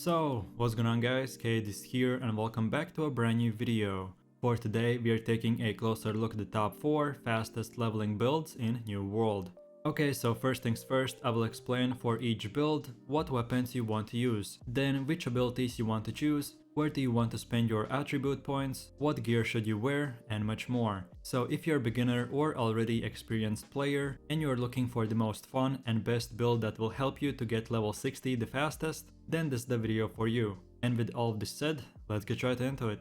So, what's going on guys, Kade is here and welcome back to a brand new video. For today we are taking a closer look at the top 4 fastest leveling builds in New World. Okay, so first things first, I will explain for each build what weapons you want to use, then which abilities you want to choose, where do you want to spend your attribute points, what gear should you wear, and much more. So if you're a beginner or already experienced player and you're looking for the most fun and best build that will help you to get level 60 the fastest, then this is the video for you. And with all of this said, let's get right into it.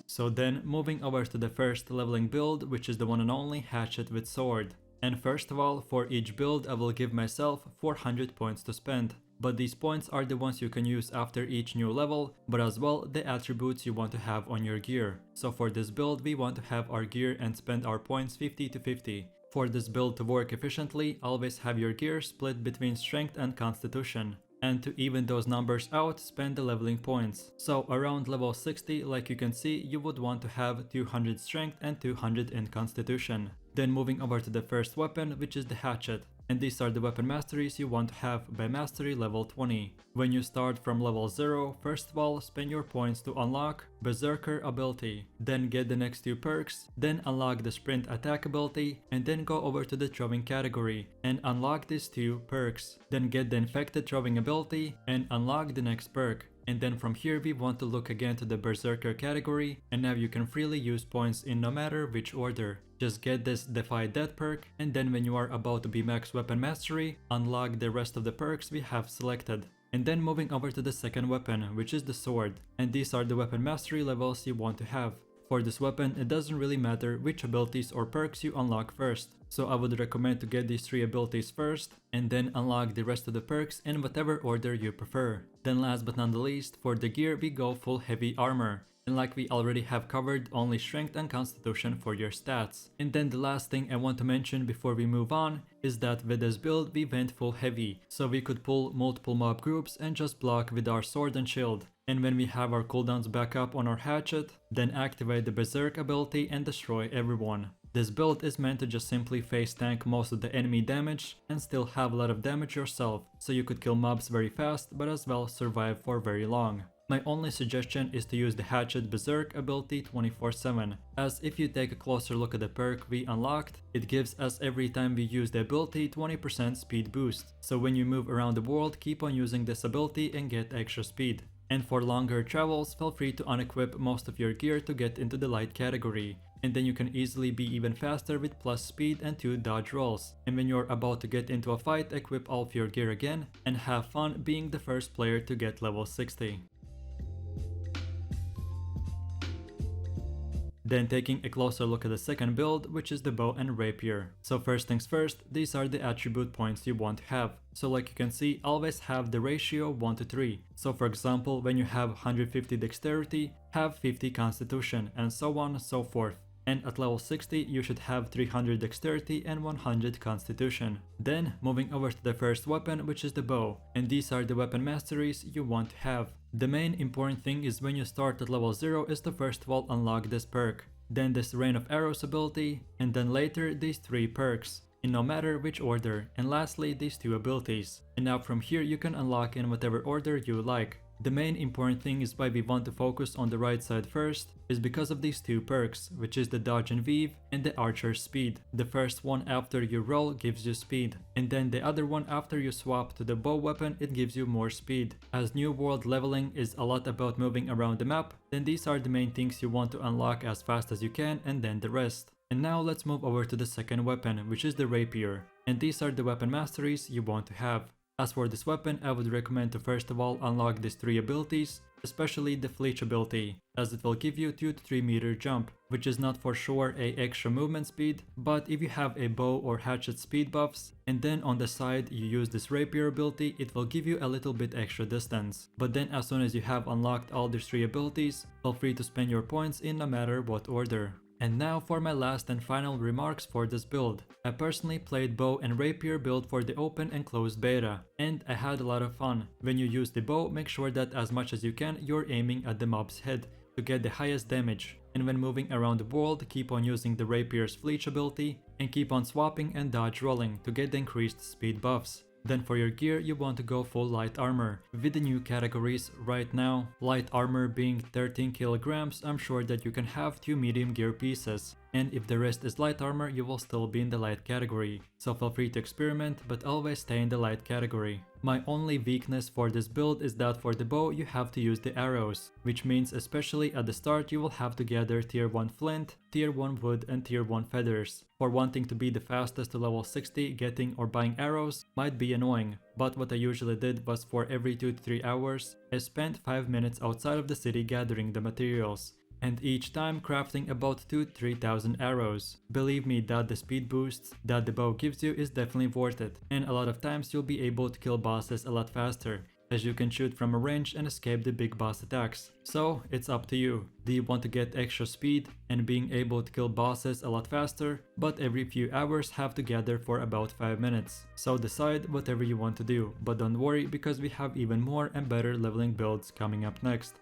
So then, moving over to the first leveling build, which is the one and only Hatchet with Sword. And first of all, for each build I will give myself 400 points to spend. But these points are the ones you can use after each new level, but as well the attributes you want to have on your gear. So for this build we want to have our gear and spend our points 50 to 50. For this build to work efficiently, always have your gear split between strength and constitution. And to even those numbers out, spend the leveling points. So around level 60, like you can see, you would want to have 200 strength and 200 in constitution. Then moving over to the first weapon, which is the hatchet. And these are the weapon masteries you want to have by mastery level 20. When you start from level 0, first of all spend your points to unlock Berserker ability, then get the next 2 perks, then unlock the sprint attack ability, and then go over to the throwing category and unlock these 2 perks, then get the infected throwing ability and unlock the next perk. And then from here we want to look again to the Berserker category, and now you can freely use points in no matter which order. Just get this Defy Death perk, and then when you are about to be max weapon mastery, unlock the rest of the perks we have selected. And then moving over to the second weapon, which is the sword. And these are the weapon mastery levels you want to have. For this weapon, it doesn't really matter which abilities or perks you unlock first. So I would recommend to get these 3 abilities first, and then unlock the rest of the perks in whatever order you prefer. Then last but not the least, for the gear we go full heavy armor. And like we already have covered, only strength and constitution for your stats. And then the last thing I want to mention before we move on is that with this build we went full heavy, so we could pull multiple mob groups and just block with our sword and shield. And when we have our cooldowns back up on our hatchet, then activate the Berserk ability and destroy everyone. This build is meant to just simply face tank most of the enemy damage and still have a lot of damage yourself, so you could kill mobs very fast but as well survive for very long. My only suggestion is to use the Hatchet Berserk ability 24/7, as if you take a closer look at the perk we unlocked, it gives us every time we use the ability 20% speed boost. So when you move around the world, keep on using this ability and get extra speed. And for longer travels, feel free to unequip most of your gear to get into the light category. And then you can easily be even faster with plus speed and 2 dodge rolls. And when you're about to get into a fight, equip all of your gear again and have fun being the first player to get level 60. Then taking a closer look at the second build, which is the bow and rapier. So first things first, these are the attribute points you want to have. So like you can see, always have the ratio 1 to 3. So for example, when you have 150 dexterity, have 50 constitution, and so on and so forth. And at level 60 you should have 300 dexterity and 100 constitution. Then moving over to the first weapon, which is the bow, and these are the weapon masteries you want to have. The main important thing is when you start at level 0 is to first of all unlock this perk, then this rain of arrows ability, and then later these 3 perks, in no matter which order, and lastly these 2 abilities. And now from here you can unlock in whatever order you like. The main important thing is why we want to focus on the right side first is because of these 2 perks, which is the dodge and weave and the archer's speed. The first one after you roll gives you speed, and then the other one after you swap to the bow weapon, it gives you more speed. As New World leveling is a lot about moving around the map, then these are the main things you want to unlock as fast as you can, and then the rest. And now let's move over to the second weapon, which is the rapier, and these are the weapon masteries you want to have. As for this weapon, I would recommend to first of all unlock these 3 abilities, especially the Fleech ability, as it will give you 2 to 3 meter jump, which is not for sure a extra movement speed, but if you have a bow or hatchet speed buffs, and then on the side you use this rapier ability, it will give you a little bit extra distance. But then as soon as you have unlocked all these 3 abilities, feel free to spend your points in no matter what order. And now for my last and final remarks for this build. I personally played bow and rapier build for the open and closed beta, and I had a lot of fun. When you use the bow, make sure that as much as you can you're aiming at the mob's head to get the highest damage. And when moving around the world, keep on using the rapier's Fleech ability and keep on swapping and dodge rolling to get the increased speed buffs. Then for your gear, you want to go full light armor. With the new categories right now, light armor being 13 kilograms, I'm sure that you can have 2 medium gear pieces. And if the rest is light armor, you will still be in the light category. So feel free to experiment, but always stay in the light category. My only weakness for this build is that for the bow you have to use the arrows, which means especially at the start you will have to gather tier 1 flint, tier 1 wood and tier 1 feathers. For wanting to be the fastest to level 60, getting or buying arrows might be annoying, but what I usually did was for every 2 to 3 hours, I spent 5 minutes outside of the city gathering the materials. And each time crafting about 2,000 to 3,000 arrows. Believe me that the speed boosts that the bow gives you is definitely worth it, and a lot of times you'll be able to kill bosses a lot faster, as you can shoot from a range and escape the big boss attacks. So it's up to you. Do you want to get extra speed and being able to kill bosses a lot faster, but every few hours have to gather for about 5 minutes? So decide whatever you want to do, but don't worry because we have even more and better leveling builds coming up next.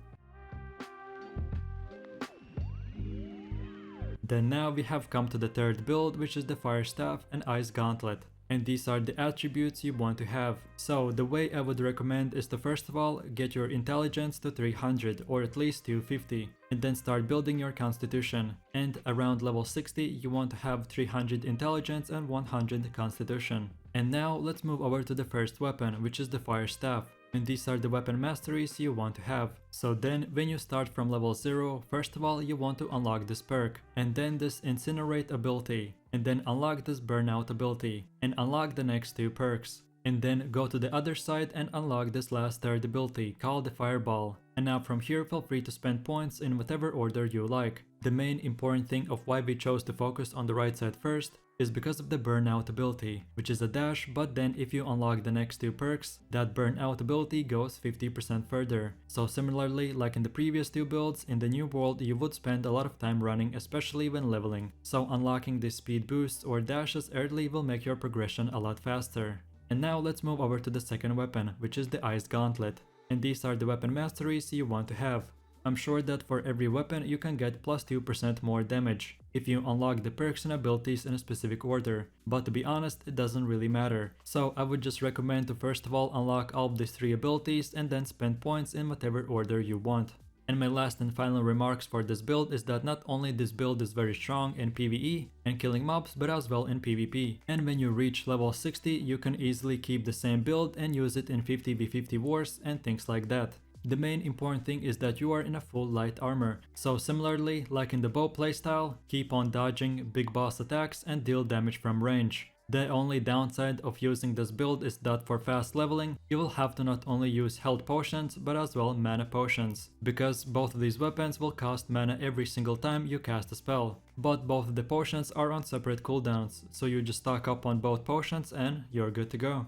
Then now we have come to the third build, which is the Fire Staff and Ice Gauntlet. And these are the attributes you want to have. So the way I would recommend is to first of all get your intelligence to 300 or at least 250 and then start building your constitution. And around level 60 you want to have 300 intelligence and 100 constitution. And now let's move over to the first weapon, which is the Fire Staff. And these are the weapon masteries you want to have. So then when you start from level 0, first of all you want to unlock this perk, and then this incinerate ability, and then unlock this burnout ability, and unlock the next 2 perks. And then go to the other side and unlock this last third ability called the Fireball. And now from here feel free to spend points in whatever order you like. The main important thing of why we chose to focus on the right side first is because of the burnout ability, which is a dash, but then if you unlock the next 2 perks, that burnout ability goes 50% further. So similarly, like in the previous 2 builds, in the new world you would spend a lot of time running, especially when leveling. So unlocking these speed boosts or dashes early will make your progression a lot faster. And now let's move over to the second weapon, which is the Ice Gauntlet. And these are the weapon masteries you want to have. I'm sure that for every weapon you can get plus 2% more damage if you unlock the perks and abilities in a specific order, but to be honest it doesn't really matter. So I would just recommend to first of all unlock all of these 3 abilities and then spend points in whatever order you want. And my last and final remarks for this build is that not only this build is very strong in PVE and killing mobs, but as well in PvP. And when you reach level 60 you can easily keep the same build and use it in 50v50 wars and things like that. The main important thing is that you are in a full light armor, so similarly like in the bow playstyle, keep on dodging big boss attacks and deal damage from range. The only downside of using this build is that for fast leveling, you will have to not only use health potions but as well mana potions, because both of these weapons will cost mana every single time you cast a spell. But both of the potions are on separate cooldowns, so you just stock up on both potions and you're good to go.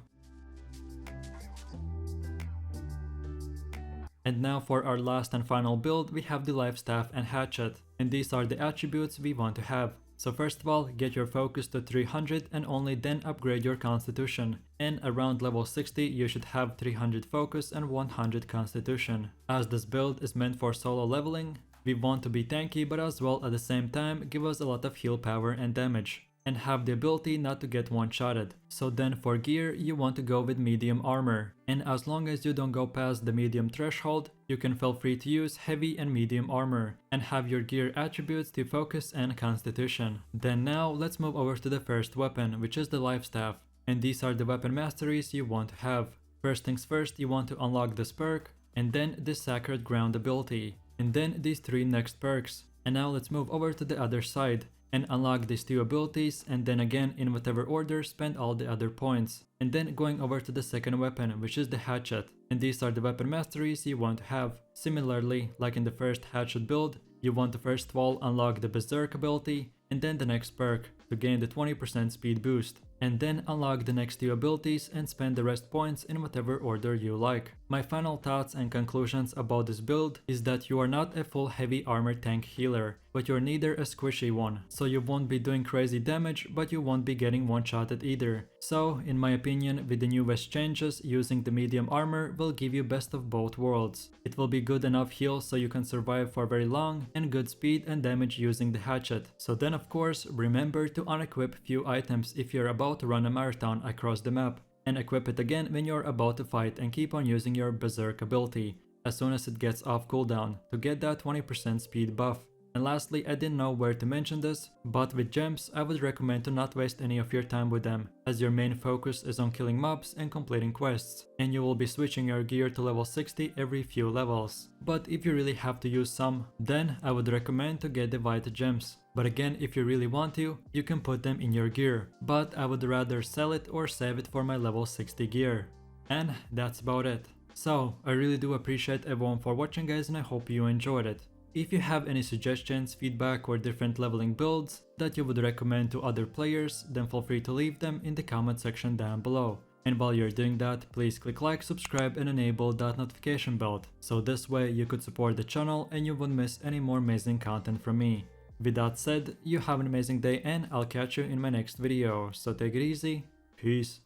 And now for our last and final build, we have the Life Staff and Hatchet, and these are the attributes we want to have. So first of all, get your focus to 300 and only then upgrade your constitution. And around level 60 you should have 300 focus and 100 constitution. As this build is meant for solo leveling, we want to be tanky but as well at the same time give us a lot of heal power and damage, and have the ability not to get one-shotted. So then for gear, you want to go with medium armor. And as long as you don't go past the medium threshold, you can feel free to use heavy and medium armor, and have your gear attributes to focus and constitution. Then now let's move over to the first weapon, which is the Life Staff. And these are the weapon masteries you want to have. First things first, you want to unlock this perk, and then this Sacred Ground ability, and then these 3 next perks. And now let's move over to the other side and unlock these 2 abilities, and then again in whatever order spend all the other points. And then going over to the second weapon, which is the Hatchet. And these are the weapon masteries you want to have. Similarly, like in the first Hatchet build, you want to first of all unlock the Berserk ability, and then the next perk to gain the 20% speed boost. And then unlock the next 2 abilities and spend the rest points in whatever order you like. My final thoughts and conclusions about this build is that you are not a full heavy armor tank healer, but you're neither a squishy one, so you won't be doing crazy damage, but you won't be getting one-shotted either. So in my opinion, with the newest changes, using the medium armor will give you best of both worlds. It will be good enough heal so you can survive for very long, and good speed and damage using the Hatchet. So then of course remember to unequip few items if you're about to run a marathon across the map. and equip it again when you're about to fight and keep on using your Berserk ability as soon as it gets off cooldown to get that 20% speed buff. And lastly, I didn't know where to mention this, but with gems I would recommend to not waste any of your time with them, as your main focus is on killing mobs and completing quests, and you will be switching your gear to level 60 every few levels. But if you really have to use some, then I would recommend to get the white gems. But again, if you really want to, you can put them in your gear, but I would rather sell it or save it for my level 60 gear. And that's about it. So, I really do appreciate everyone for watching guys, and I hope you enjoyed it. If you have any suggestions, feedback or different leveling builds that you would recommend to other players, then feel free to leave them in the comment section down below. And while you're doing that, please click like, subscribe and enable that notification bell, so this way you could support the channel and you wouldn't miss any more amazing content from me. With that said, you have an amazing day and I'll catch you in my next video, so take it easy, peace.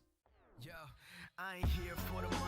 Yo, I ain't here for the